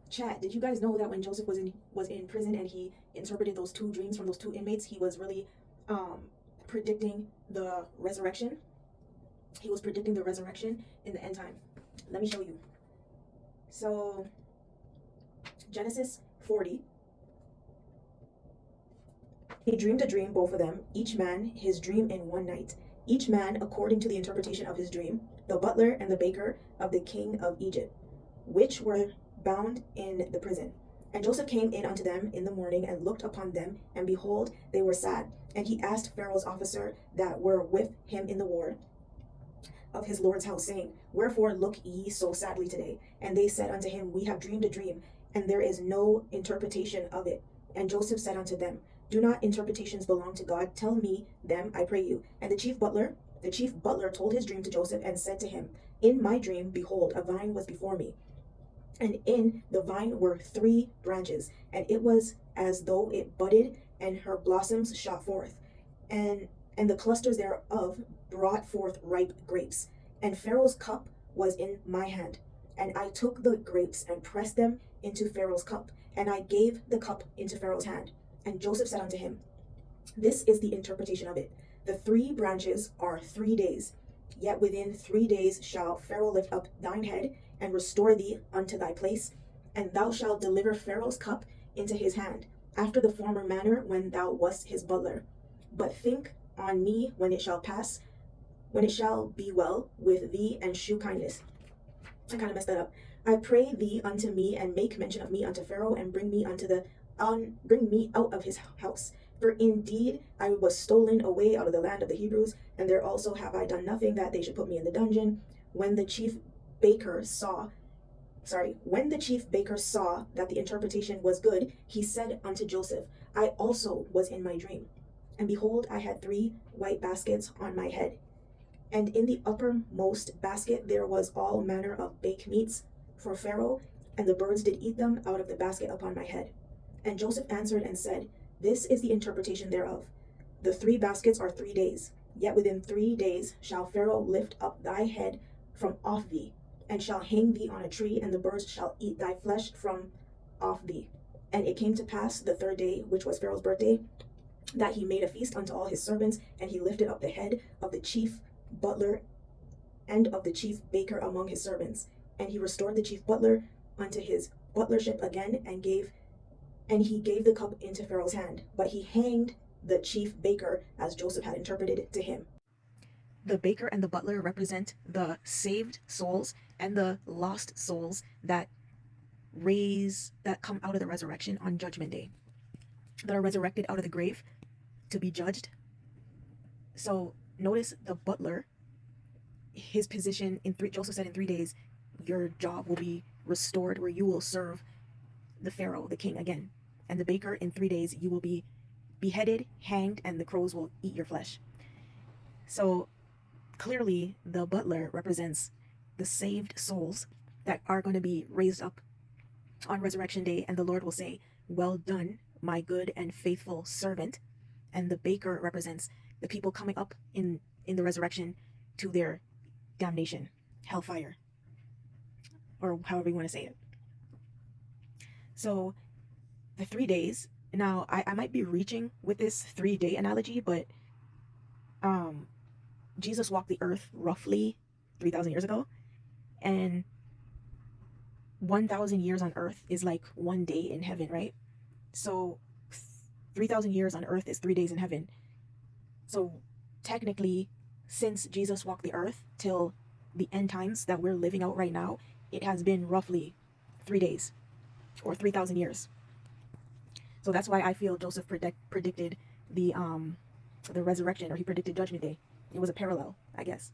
Chat, did you guys know that when Joseph was in prison and he interpreted those two dreams from those two inmates, he was really um predicting the resurrection? He was predicting the resurrection in the end time. Let me show you. So Genesis 40. He dreamed a dream, both of them, each man his dream in one night, each man according to the interpretation of his dream, the butler and the baker of the king of Egypt, which were bound in the prison. And Joseph came in unto them in the morning and looked upon them, and behold, they were sad. And he asked Pharaoh's officer that were with him in the ward of his Lord's house, saying, Wherefore look ye so sadly today? And they said unto him, We have dreamed a dream, and there is no interpretation of it. And Joseph said unto them, Do not interpretations belong to God? Tell me them, I pray you. And the chief butler told his dream to Joseph, and said to him, In my dream, behold, a vine was before me, and in the vine were three branches, and it was as though it budded, and her blossoms shot forth, and and the clusters thereof brought forth ripe grapes. And Pharaoh's cup was in my hand, and I took the grapes and pressed them into Pharaoh's cup, and I gave the cup into Pharaoh's hand. And Joseph said unto him, This is the interpretation of it. The three branches are 3 days. Yet within 3 days shall Pharaoh lift up thine head and restore thee unto thy place, and thou shalt deliver Pharaoh's cup into his hand, after the former manner when thou wast his butler. But think on me when it shall pass, when it shall be well with thee, and shew kindness. I kind of messed that up. I pray thee unto me, and make mention of me unto Pharaoh, and bring me out of his house. For indeed I was stolen away out of the land of the Hebrews, and there also have I done nothing that they should put me in the dungeon. When the chief baker saw when the chief baker saw that the interpretation was good, he said unto Joseph, I also was in my dream, and behold, I had three white baskets on my head, and in the uppermost basket there was all manner of baked meats for Pharaoh, and the birds did eat them out of the basket upon my head. And Joseph answered and said, This is the interpretation thereof. The three baskets are 3 days. Yet within 3 days shall Pharaoh lift up thy head from off thee, and shall hang thee on a tree, and the birds shall eat thy flesh from off thee. And it came to pass the third day, which was Pharaoh's birthday, that he made a feast unto all his servants, and he lifted up the head of the chief butler and of the chief baker among his servants. And he restored the chief butler unto his butlership again, and he gave the cup into Pharaoh's hand. But he hanged the chief baker as Joseph had interpreted to him. The baker and the butler represent the saved souls and the lost souls that come out of the resurrection on Judgment Day, that are resurrected out of the grave to be judged. So notice the butler, his position Joseph said in 3 days, your job will be restored, where you will serve the Pharaoh, the king, again. And the baker, in 3 days, you will be beheaded, hanged, and the crows will eat your flesh. So clearly, the butler represents the saved souls that are going to be raised up on Resurrection Day, and the Lord will say, Well done, my good and faithful servant. And the baker represents the people coming up in the resurrection to their damnation, hellfire, or however you want to say it. So the 3 days, now I might be reaching with this 3-day analogy, but Jesus walked the earth roughly 3,000 years ago, and 1,000 years on earth is like 1 day in heaven, right? So 3,000 years on earth is 3 days in heaven. So technically, since Jesus walked the earth till the end times that we're living out right now, it has been roughly 3 days or 3,000 years. So that's why I feel Joseph predicted the resurrection, or he predicted Judgment Day. It was a parallel, I guess.